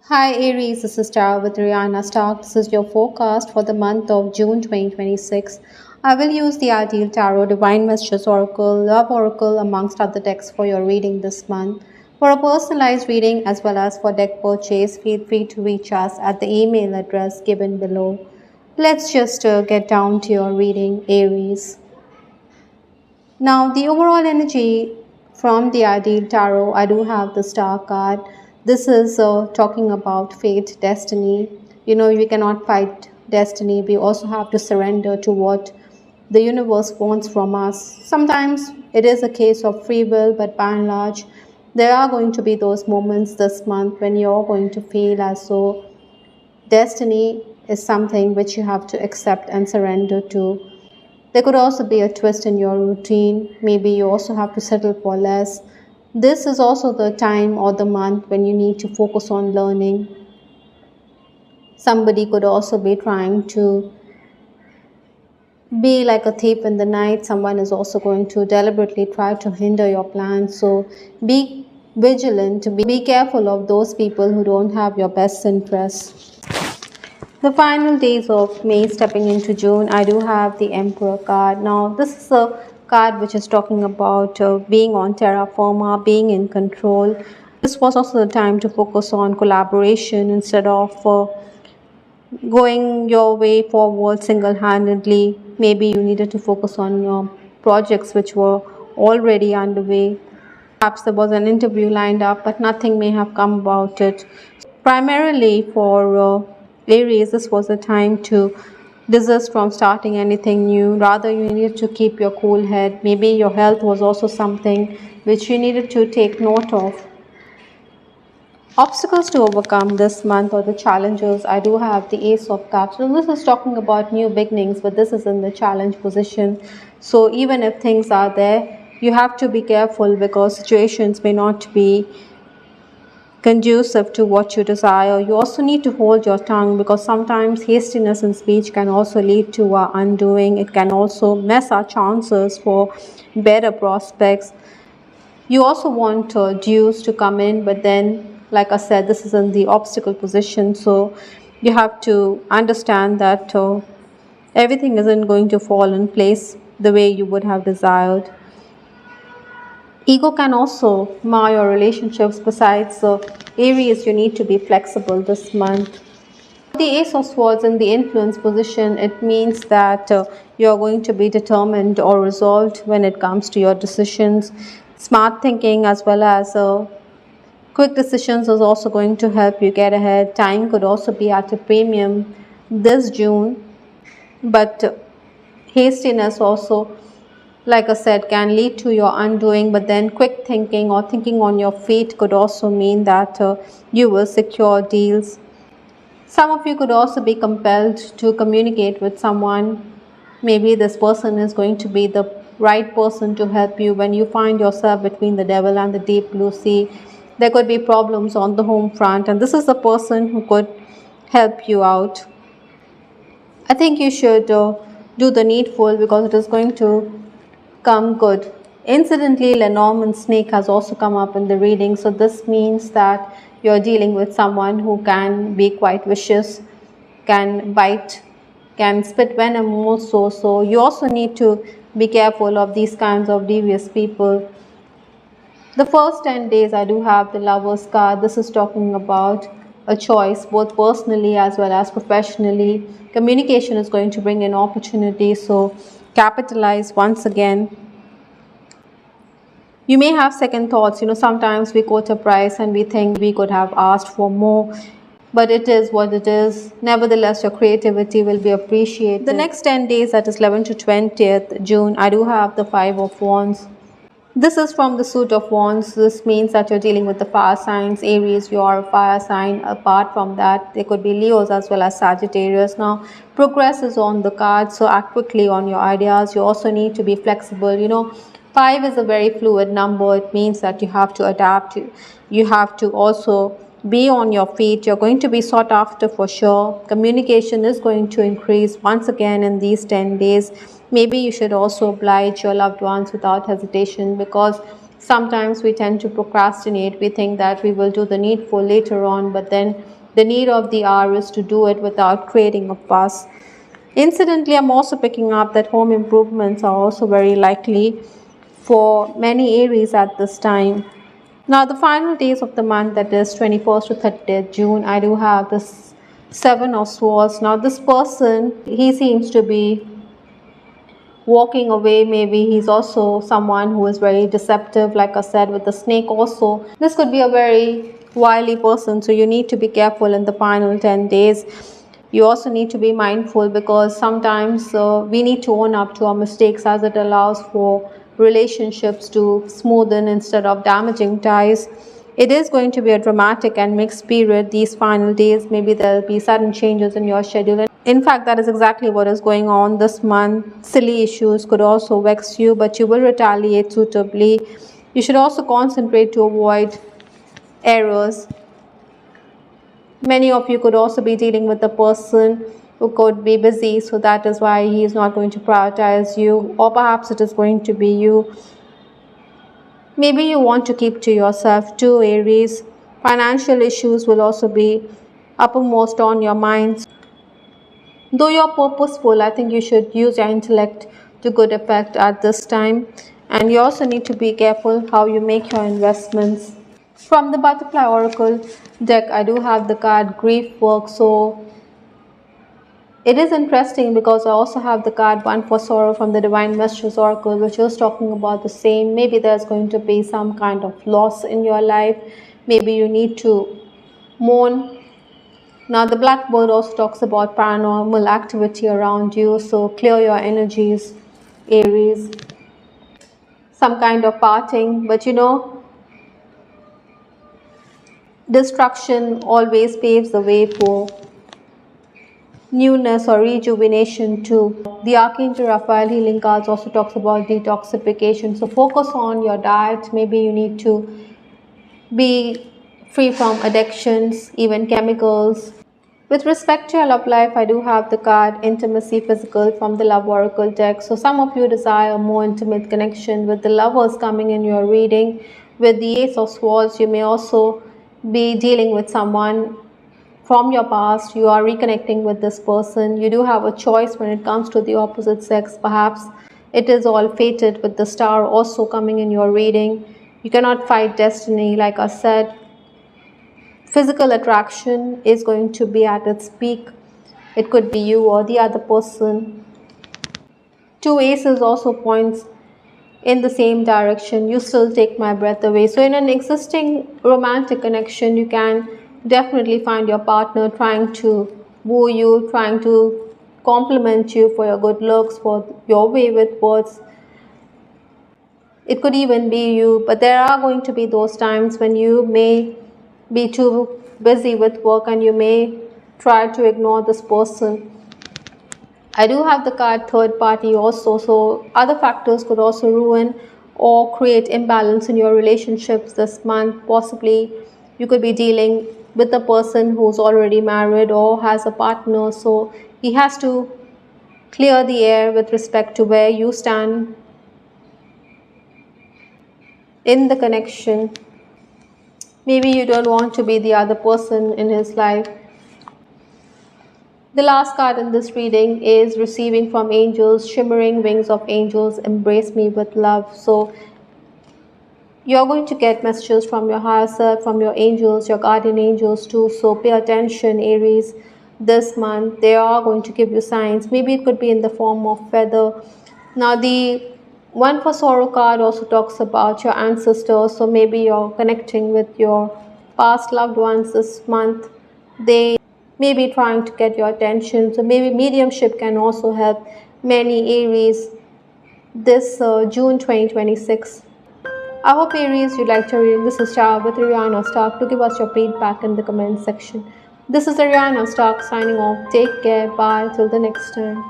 Hi Aries, this is Tara with Rihanna Stark. This is your forecast for the month of June 2026. I will use the Ideal Tarot, Divine Messages Oracle, Love Oracle, amongst other decks for your reading this month. For a personalized reading as well as for deck purchase, feel free to reach us at the email address given below. Let's just get down to your reading, Aries. Now, the overall energy from the Ideal Tarot, I do have the Star card. This is talking about fate, destiny. We cannot fight destiny. We also have to surrender to what the universe wants from us. Sometimes it is a case of free will, but by and large, there are going to be those moments this month when you're going to feel as though destiny is something which you have to accept and surrender to. There could also be a twist in your routine. Maybe you also have to settle for less. This is also the time or the month when you need to focus on learning. Somebody could also be trying to be like a thief in the night. Someone is also going to deliberately try to hinder your plans. So be vigilant, be careful of those people who don't have your best interests. The final days of May stepping into June, I do have the Emperor card. Now, this is a card which is talking about being on terra firma, being in control. This was also the time to focus on collaboration instead of going your way forward single handedly. Maybe you needed to focus on your projects which were already underway. Perhaps there was an interview lined up, but nothing may have come about it. Primarily for Aries, this was a time to desist from starting anything new. Rather, you needed to keep your cool head. Maybe your health was also something which you needed to take note of. Obstacles to overcome this month or the challenges, I do have the Ace of Cups. So this is talking about new beginnings, but this is in the challenge position. So even if things are there, you have to be careful because situations may not be conducive to what you desire. You also need to hold your tongue because sometimes hastiness in speech can also lead to our undoing. It can also mess our chances for better prospects. You also want dues to come in, but then, like I said, this is in the obstacle position. So you have to understand that everything isn't going to fall in place the way you would have desired. Ego can also mar your relationships. Besides, Aries, you need to be flexible this month. The Ace of Swords in the influence position, it means that you're going to be determined or resolved when it comes to your decisions. Smart thinking as well as quick decisions is also going to help you get ahead. Time could also be at a premium this June, but hastiness also, like I said, can lead to your undoing, but then quick thinking or thinking on your feet could also mean that you will secure deals. Some of you could also be compelled to communicate with someone. Maybe this person is going to be the right person to help you when you find yourself between the devil and the deep blue sea. There could be problems on the home front, and this is the person who could help you out. I think you should do the needful because it is going to come good. Incidentally, Lenormand snake has also come up in the reading, so this means that you're dealing with someone who can be quite vicious, can bite, can spit venom also. So you also need to be careful of these kinds of devious people. The first 10 days, I do have the Lover's card. This is talking about a choice, both personally as well as professionally. Communication is going to bring in opportunity, so capitalize once again. You may have second thoughts. Sometimes we quote a price and we think we could have asked for more, but it is what it is. Nevertheless, your creativity will be appreciated. The next 10 days, that is 11 to 20th June, I do have the Five of Wands. This is from the suit of wands. This means that you're dealing with the fire signs. Aries, you are a fire sign. Apart from that, there could be Leos as well as Sagittarius. Now, progress is on the card, so act quickly on your ideas. You also need to be flexible. 5 is a very fluid number. It means that you have to adapt. You have to also be on your feet. You're going to be sought after for sure. Communication is going to increase once again in these 10 days. Maybe you should also oblige your loved ones without hesitation because Sometimes we tend to procrastinate. We think that we will do the needful later on, but then the need of the hour is to do it without creating a fuss. Incidentally, I'm also picking up that home improvements are also very likely for many Aries at this time. Now, the final days of the month, that is 21st to 30th June, I do have this Seven of Swords. Now, this person, he seems to be walking away. Maybe he's also someone who is very deceptive, like I said, with the snake also. This could be a very wily person, so you need to be careful in the final 10 days. You also need to be mindful, because sometimes we need to own up to our mistakes, as it allows for relationships to smoothen instead of damaging ties. It is going to be a dramatic and mixed period these final days. Maybe there will be sudden changes in your schedule. In fact, that is exactly what is going on this month. Silly issues could also vex you, but you will retaliate suitably. You should also concentrate to avoid errors. Many of you could also be dealing with a person who could be busy, so that is why he is not going to prioritize you, or perhaps it is going to be you. Maybe you want to keep to yourself too, Aries. Financial issues will also be uppermost on your minds. Though you're purposeful, I think you should use your intellect to good effect at this time. And you also need to be careful how you make your investments. From the Butterfly Oracle deck, I do have the card Grief Work. So it is interesting because I also have the card One for Sorrow from the Divine Messages Oracle, which is talking about the same. Maybe there's going to be some kind of loss in your life. Maybe you need to mourn. Now, the Blackbird also talks about paranormal activity around you. So clear your energies, Aries. Some kind of parting, but destruction always paves the way for newness or rejuvenation too. The Archangel Raphael healing cards also talks about detoxification. So focus on your diet. Maybe you need to be free from addictions, even chemicals. With respect to your love life, I do have the card Intimacy Physical from the Love Oracle deck. So some of you desire a more intimate connection with the lovers coming in your reading. With the Ace of Swords, you may also be dealing with someone from your past. You are reconnecting with this person. You do have a choice when it comes to the opposite sex. Perhaps it is all fated, with the Star also coming in your reading. You cannot fight destiny, like I said. Physical attraction is going to be at its peak. It could be you or the other person. Two aces also points in the same direction. You still take my breath away. So in an existing romantic connection, you can definitely find your partner trying to woo you, trying to compliment you for your good looks, for your way with words. It could even be you, but there are going to be those times when you may be too busy with work and you may try to ignore this person. I do have the card Third Party also, so other factors could also ruin or create imbalance in your relationships this month. Possibly you could be dealing with a person who's already married or has a partner, so he has to clear the air with respect to where you stand in the connection. Maybe you don't want to be the other person in his life. The last card in this reading is Receiving from Angels, Shimmering Wings of Angels, Embrace Me with Love. So you're going to get messages from your higher self, from your angels, your guardian angels too. So pay attention, Aries, this month. They are going to give you signs. Maybe it could be in the form of feather. Now, the One for Sorrow card also talks about your ancestors. So maybe you're connecting with your past loved ones this month. They may be trying to get your attention. So maybe mediumship can also help many Aries this June 2026. I hope, Aries, you liked your reading. This is Shah with Ariana Stark. Do give us your feedback in the comment section. This is Ariana Stark signing off. Take care. Bye. Till the next time.